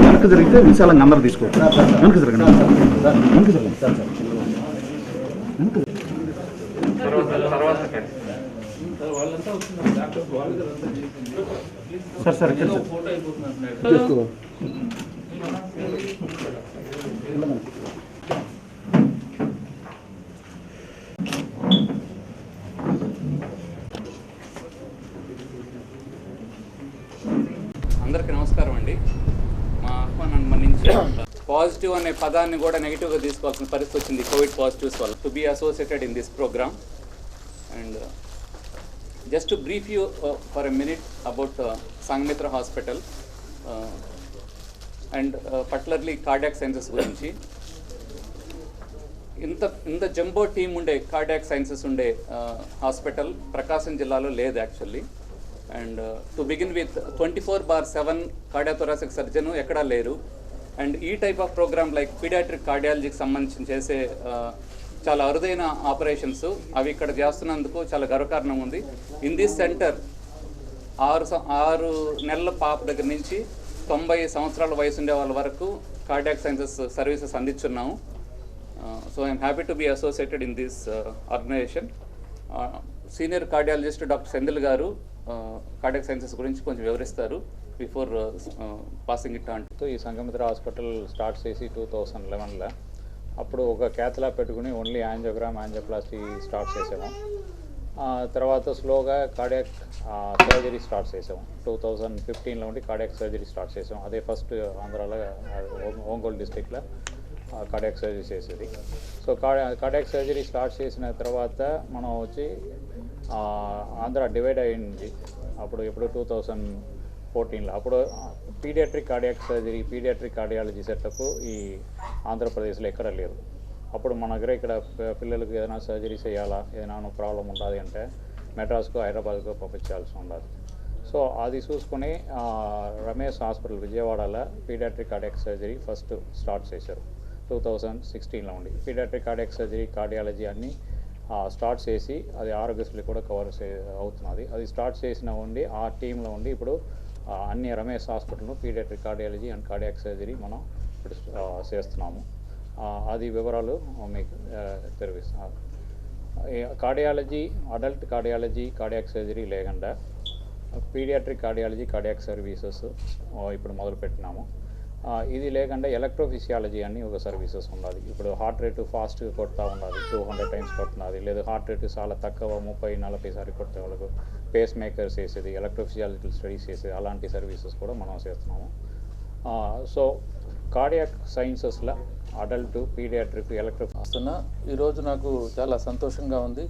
వెనక్కి జరిగితే విశాలంగా అందరూ తీసుకోవచ్చు. వెనక్కి జరగండి, వెనక్కి జరగండి సార్. సార్ ఇక్కడ అందరికీ నమస్కారం అండి. మా ఆహ్వానాన్ని మన్నించి పాజిటివ్ అనే పదాన్ని కూడా నెగిటివ్గా తీసుకోవాల్సిన పరిస్థితి వచ్చింది కోవిడ్ పాజిటివ్స్ వల్ల. To be associated in this programme and just to brief you for a minute about Sanghamitra hospital and particularly cardiac sciences గురించి. ఇంత జంబో టీమ్ ఉండే కార్డియాక్ సైన్సెస్ ఉండే హాస్పిటల్ ప్రకాశం జిల్లాలో లేదు actually. And to begin with 24/7 cardiothoracic surgeon ఎక్కడా లేరు. And ఈ type of programme like paediatric కార్డియాలజీకి సంబంధించి చేసే చాలా అరుదైన ఆపరేషన్స్ అవి ఇక్కడ చేస్తున్నందుకు చాలా గర్వకారణం ఉంది. ఇన్ దిస్ సెంటర్ 6 నెలల పాప దగ్గర నుంచి 90 సంవత్సరాల వయసు ఉండే వాళ్ళ వరకు కార్డియాక్ సైన్సెస్ సర్వీసెస్ అందిస్తున్నాము. So I'm happy to be associated in this organisation. Senior cardiologist doctor Senthil గారు కార్డియాక్ సైన్సెస్ గురించి కొంచెం వివరిస్తారు బిఫోర్ పాసింగ్ ఇట్ ఆన్. ఈ సంఘమిత్ర హాస్పిటల్ స్టార్ట్ చేసి 2011లో అప్పుడు ఒక క్యాథలా పెట్టుకుని ఓన్లీ యాంజియోగ్రామ్ యాంజియోప్లాస్టీ స్టార్ట్ చేసాము. తర్వాత స్లోగా కార్డియాక్ సర్జరీ స్టార్ట్ చేసాము. 2015లో ఉండి కార్డియాక్ సర్జరీ స్టార్ట్ చేసాము. అదే ఫస్ట్ ఆంధ్రాలో ఒంగోలు డిస్టిక్లో కార్డియాక్ సర్జరీ చేసేది. సో కార్డియాక్ సర్జరీ స్టార్ట్ చేసిన తర్వాత మనం వచ్చి ఆంధ్ర డివైడ్ అయింది అప్పుడు 2014లో. అప్పుడు paediatric cardiac surgery paediatric cardiology setup ఈ ఆంధ్రప్రదేశ్లో ఎక్కడ లేదు. అప్పుడు మన దగ్గర ఇక్కడ పిల్లలకు ఏదైనా సర్జరీ చేయాలా, ఏదైనా ప్రాబ్లం ఉండాలి అంటే మెడ్రాస్కో హైదరాబాద్కో పంపించాల్సి ఉండాలి. సో అది చూసుకొని రమేష్ హాస్పిటల్ విజయవాడలో paediatric cardiac surgery first start చేశారు 2016లో ఉండి. పీడియాట్రిక్ కార్డియాక్ సర్జరీ కార్డియాలజీ అన్నీ స్టార్ట్ చేసి అది ఆరోగ్యశ్రీ కూడా కవర్ అవుతున్నది. అది స్టార్ట్ చేసిన ఉండి ఆ టీంలో ఉండి ఇప్పుడు అన్ని రమేష్ హాస్పిటల్లో paediatric cardiology and cardiac surgery మనం ఇప్పుడు చేస్తున్నాము. అది వివరాలు మీకు తెలియజేస్తున్నారు. Cardiology adult cardiology cardiac surgery లేకుండా పీడియాట్రిక్ కార్డియాలజీ కార్డియాక్ సర్వీసెస్ ఇప్పుడు మొదలుపెట్టినాము. ఇది లేకుండా ఎలక్ట్రోఫిజియాలజీ అని ఒక సర్వీసెస్ ఉన్నది. ఇప్పుడు హార్ట్ రేటు ఫాస్ట్గా కొడతా ఉన్నది, 200 టైమ్స్ కొడుతున్నది. లేదా హార్ట్ రేటు చాలా తక్కువ 30-40 సార్లు కొట్టే వాళ్ళకు పేస్ మేకర్స్ వేసేది, ఎలక్ట్రోఫిజియాలజికల్ స్టడీస్ చేసేది, అలాంటి సర్వీసెస్ కూడా మనం చేస్తున్నాము. సో కార్డియాక్ సైన్సెస్లో అడల్ట్ పీడియాట్రిక్ వస్తున్నా. ఈరోజు నాకు చాలా సంతోషంగా ఉంది.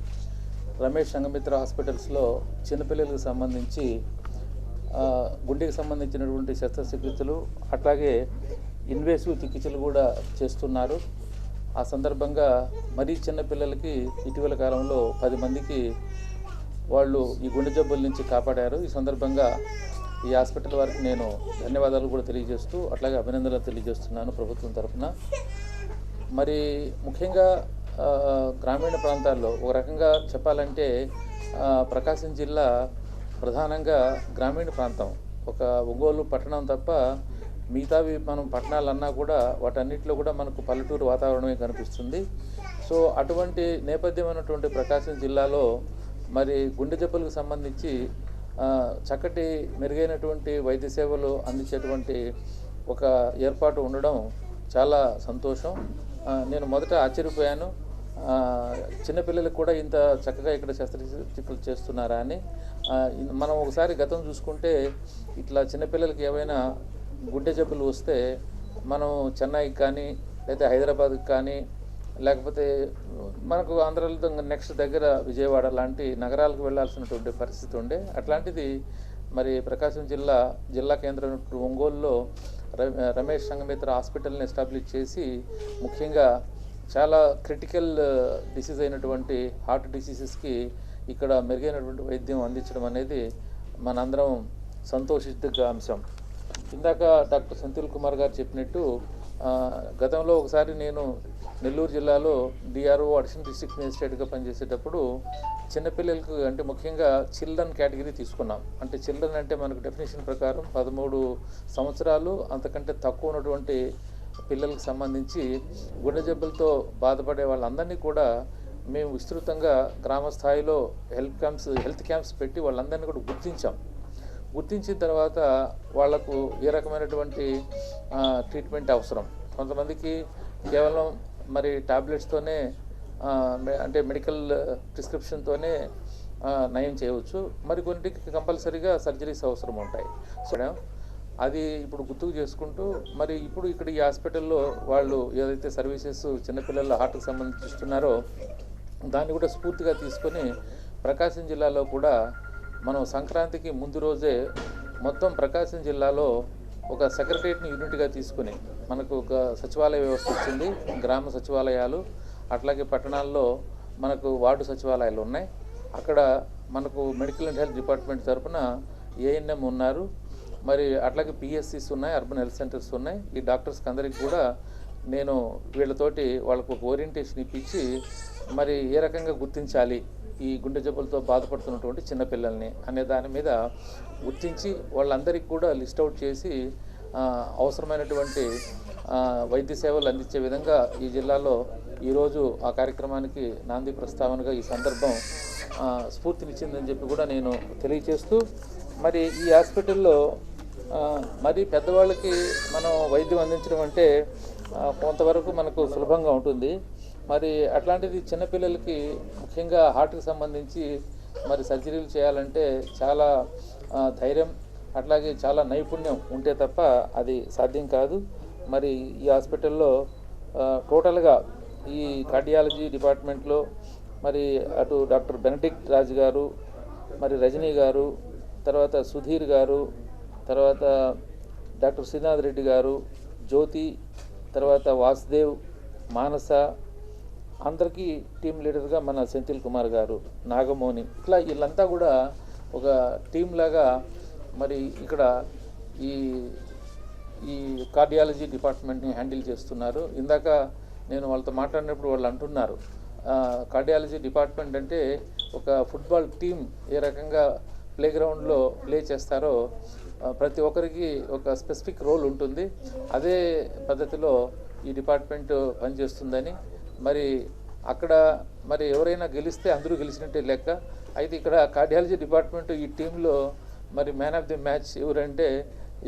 రమేష్ సంఘమిత్ర హాస్పిటల్స్లో చిన్నపిల్లలకు సంబంధించి గుండెకి సంబంధించినటువంటి శస్త్రచికిత్సలు అట్లాగే ఇన్వేసివ్ చికిత్సలు కూడా చేస్తున్నారు. ఆ సందర్భంగా మరీ చిన్నపిల్లలకి ఇటీవల కాలంలో 10 మందికి వాళ్ళు ఈ గుండె జబ్బుల నుంచి కాపాడారు. ఈ సందర్భంగా ఈ హాస్పిటల్ వారికి నేను ధన్యవాదాలు కూడా తెలియజేస్తూ అట్లాగే అభినందనలు తెలియజేస్తున్నాను ప్రభుత్వం తరఫున. మరి ముఖ్యంగా గ్రామీణ ప్రాంతాల్లో ఒక రకంగా చెప్పాలంటే ప్రకాశం జిల్లా ప్రధానంగా గ్రామీణ ప్రాంతం, ఒక ఒంగోలు పట్టణం తప్ప మిగతావి మనం పట్టణాలన్నా కూడా వాటన్నిటిలో కూడా మనకు పల్లెటూరు వాతావరణమే కనిపిస్తుంది. సో అటువంటి నేపథ్యమైనటువంటి ప్రకాశం జిల్లాలో మరి గుండె జబ్బులకు సంబంధించి చక్కటి మెరుగైనటువంటి వైద్య సేవలు అందించేటువంటి ఒక ఏర్పాటు ఉండడం చాలా సంతోషం. నేను మొదట ఆశ్చర్యపోయాను, చిన్నపిల్లలకు కూడా ఇంత చక్కగా ఇక్కడ శస్త్రచికిత్సలు చేస్తున్నారా అని. మనం ఒకసారి గతం చూసుకుంటే ఇట్లా చిన్నపిల్లలకి ఏమైనా గుండె జబ్బులు వస్తే మనం చెన్నైకి కానీ లేదా హైదరాబాద్కి కానీ లేకపోతే మనకు ఆంధ్రాలో నెక్స్ట్ దగ్గర విజయవాడ లాంటి నగరాలకు వెళ్ళాల్సినటువంటి పరిస్థితి ఉండే. అట్లాంటిది మరి ప్రకాశం జిల్లా కేంద్రం ఒంగోలులో రమేష్ సంఘమిత్ర హాస్పిటల్ని ఎస్టాబ్లిష్ చేసి ముఖ్యంగా చాలా క్రిటికల్ డిసీజ్ అయినటువంటి హార్ట్ డిసీజెస్కి ఇక్కడ మెరుగైనటువంటి వైద్యం అందించడం అనేది మనందరం సంతోషించదగ్గ అంశం. ఇందాక డాక్టర్ సెంథిల్ కుమార్ గారు చెప్పినట్టు గతంలో ఒకసారి నేను నెల్లూరు జిల్లాలో డిఆర్ఓ అడిషనల్ డిస్ట్రిక్ట్ మేజిస్ట్రేట్గా పనిచేసేటప్పుడు చిన్నపిల్లలకు అంటే ముఖ్యంగా చిల్డ్రన్ కేటగిరీ తీసుకున్నాం. అంటే చిల్డ్రన్ అంటే మనకు డెఫినేషన్ ప్రకారం 13 సంవత్సరాలు అంతకంటే తక్కువ ఉన్నటువంటి పిల్లలకు సంబంధించి గుండె జబ్బులతో బాధపడే వాళ్ళందరినీ కూడా మేము విస్తృతంగా గ్రామ స్థాయిలో హెల్త్ క్యాంప్స్ పెట్టి వాళ్ళందరినీ కూడా గుర్తించిన తర్వాత వాళ్లకు ఏ రకమైనటువంటి ట్రీట్మెంట్ అవసరం. కొంతమందికి కేవలం మరి టాబ్లెట్స్తోనే అంటే మెడికల్ ప్రిస్క్రిప్షన్తోనే నయం చేయవచ్చు, మరికొన్నిటికి కంపల్సరీగా సర్జరీస్ అవసరం ఉంటాయి. సో అది ఇప్పుడు గుర్తుకు చేసుకుంటూ మరి ఇప్పుడు ఇక్కడ ఈ హాస్పిటల్లో వాళ్ళు ఏదైతే సర్వీసెస్ చిన్నపిల్లల హార్ట్కి సంబంధించి ఇస్తున్నారో దాన్ని కూడా స్ఫూర్తిగా తీసుకొని ప్రకాశం జిల్లాలో కూడా మనం సంక్రాంతికి ముందు రోజే మొత్తం ప్రకాశం జిల్లాలో ఒక సెక్రటరియట్ని యూనిట్గా తీసుకుని మనకు ఒక సచివాలయ వ్యవస్థ వచ్చింది. గ్రామ సచివాలయాలు అట్లాగే పట్టణాల్లో మనకు వార్డు సచివాలయాలు ఉన్నాయి. అక్కడ మనకు మెడికల్ అండ్ హెల్త్ డిపార్ట్మెంట్ తరఫున ఏఎన్ఎం ఉన్నారు, మరి అట్లాగే పిఎస్సిస్ ఉన్నాయి, అర్బన్ హెల్త్ సెంటర్స్ ఉన్నాయి. ఈ డాక్టర్స్కి అందరికీ కూడా నేను వీళ్ళతోటి వాళ్ళకు ఒక ఓరియంటేషన్ ఇప్పించి మరి ఏ రకంగా గుర్తించాలి ఈ గుండె జబ్బులతో బాధపడుతున్నటువంటి చిన్నపిల్లల్ని అనే దాని మీద గుర్తించి వాళ్ళందరికీ కూడా లిస్ట్ అవుట్ చేసి అవసరమైనటువంటి వైద్య సేవలు అందించే విధంగా ఈ జిల్లాలో ఈరోజు ఆ కార్యక్రమానికి నాంది ప్రస్తావనగా ఈ సందర్భం స్ఫూర్తినిచ్చిందని చెప్పి కూడా నేను తెలియచేస్తూ మరి ఈ హాస్పిటల్లో మరి పెద్దవాళ్ళకి మనం వైద్యం అందించడం అంటే కొంతవరకు మనకు సులభంగా ఉంటుంది. మరి అట్లాంటిది చిన్నపిల్లలకి ముఖ్యంగా హార్ట్కి సంబంధించి మరి సర్జరీలు చేయాలంటే చాలా ధైర్యం అట్లాగే చాలా నైపుణ్యం ఉంటే తప్ప అది సాధ్యం కాదు. మరి ఈ హాస్పిటల్లో టోటల్గా ఈ కార్డియాలజీ డిపార్ట్మెంట్లో మరి అటు డాక్టర్ బెనడిక్ట్ రాజు గారు, మరి రజనీ గారు, తర్వాత సుధీర్ గారు, తర్వాత డాక్టర్ శ్రీనాథ్ రెడ్డి గారు, జ్యోతి, తర్వాత వాసుదేవ్, మానస, అందరికీ టీం లీడర్గా మన సెంథిల్ కుమార్ గారు, నాగమోని, ఇట్లా వీళ్ళంతా కూడా ఒక టీం లాగా మరి ఇక్కడ ఈ కార్డియాలజీ డిపార్ట్మెంట్ని హ్యాండిల్ చేస్తున్నారు. ఇందాక నేను వాళ్ళతో మాట్లాడినప్పుడు వాళ్ళు అంటున్నారు కార్డియాలజీ డిపార్ట్మెంట్ అంటే ఒక ఫుట్బాల్ టీం ఏ రకంగా ప్లేగ్రౌండ్లో ప్లే చేస్తారో ప్రతి ఒక్కరికి ఒక స్పెసిఫిక్ రోల్ ఉంటుంది, అదే పద్ధతిలో ఈ డిపార్ట్మెంట్ పనిచేస్తుందని. మరి అక్కడ మరి ఎవరైనా గెలిస్తే అందరూ గెలిచినట్టే లెక్క. అయితే ఇక్కడ కార్డియాలజీ డిపార్ట్మెంట్ ఈ టీంలో మరి మ్యాన్ ఆఫ్ ది మ్యాచ్ ఎవరంటే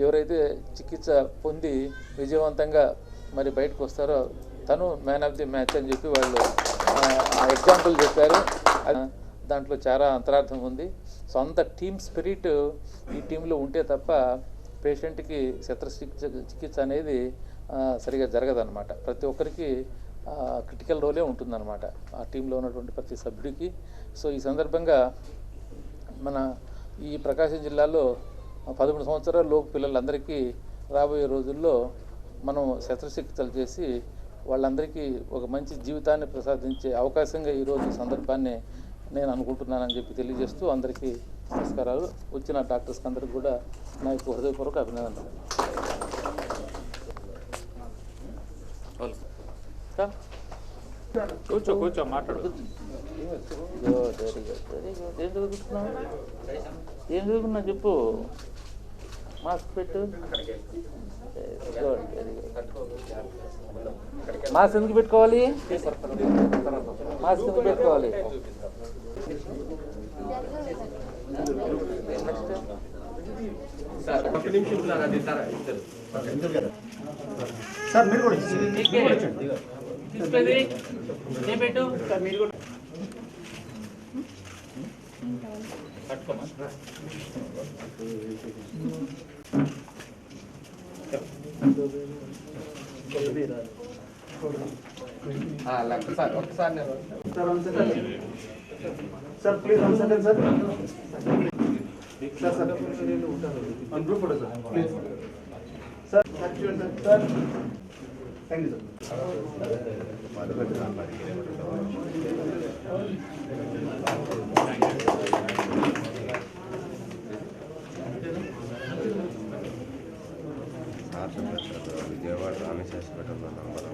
ఎవరైతే చికిత్స పొంది విజయవంతంగా మరి బయటకు వస్తారో తను మ్యాన్ ఆఫ్ ది మ్యాచ్ అని చెప్పి వాళ్ళు ఎగ్జాంపుల్ చెప్పారు. దాంట్లో చాలా అంతరార్థం ఉంది. సో అంత టీమ్ స్పిరిట్ ఈ టీంలో ఉంటే తప్ప పేషెంట్కి చికిత్స అనేది సరిగా జరగదన్నమాట. ప్రతి ఒక్కరికి క్రిటికల్ రోలే ఉంటుందన్నమాట ఆ టీంలో ఉన్నటువంటి ప్రతి సభ్యుడికి. సో ఈ సందర్భంగా మన ఈ ప్రకాశం జిల్లాలో 13 సంవత్సరాల లోపు పిల్లలందరికీ రాబోయే రోజుల్లో మనం శస్త్రచికిత్సలు చేసి వాళ్ళందరికీ ఒక మంచి జీవితాన్ని ప్రసాదించే అవకాశంగా ఈరోజు సందర్భాన్ని నేను అనుకుంటున్నానని చెప్పి తెలియజేస్తూ అందరికీ నమస్కారాలు. వచ్చిన డాక్టర్స్కి అందరికీ కూడా నా యొక్క హృదయపూర్వక అభినందనలు. కూర్చో మాట్లాడు. ఏం చదువుకున్నా చెప్పు. మాస్క్ పెట్టు. మాస్క్ ఎందుకు పెట్టుకోవాలి? మాస్క్ ఎందుకు పెట్టుకోవాలి? సార్ మీరు కూడా ఇచ్చేయండి. సార్ మీరు కూడా sir please one second sir. Sir sir one group photo sir please. Sir sir thank you sir. Vijayawada Ramesh హాస్పిటల్లో నంబర్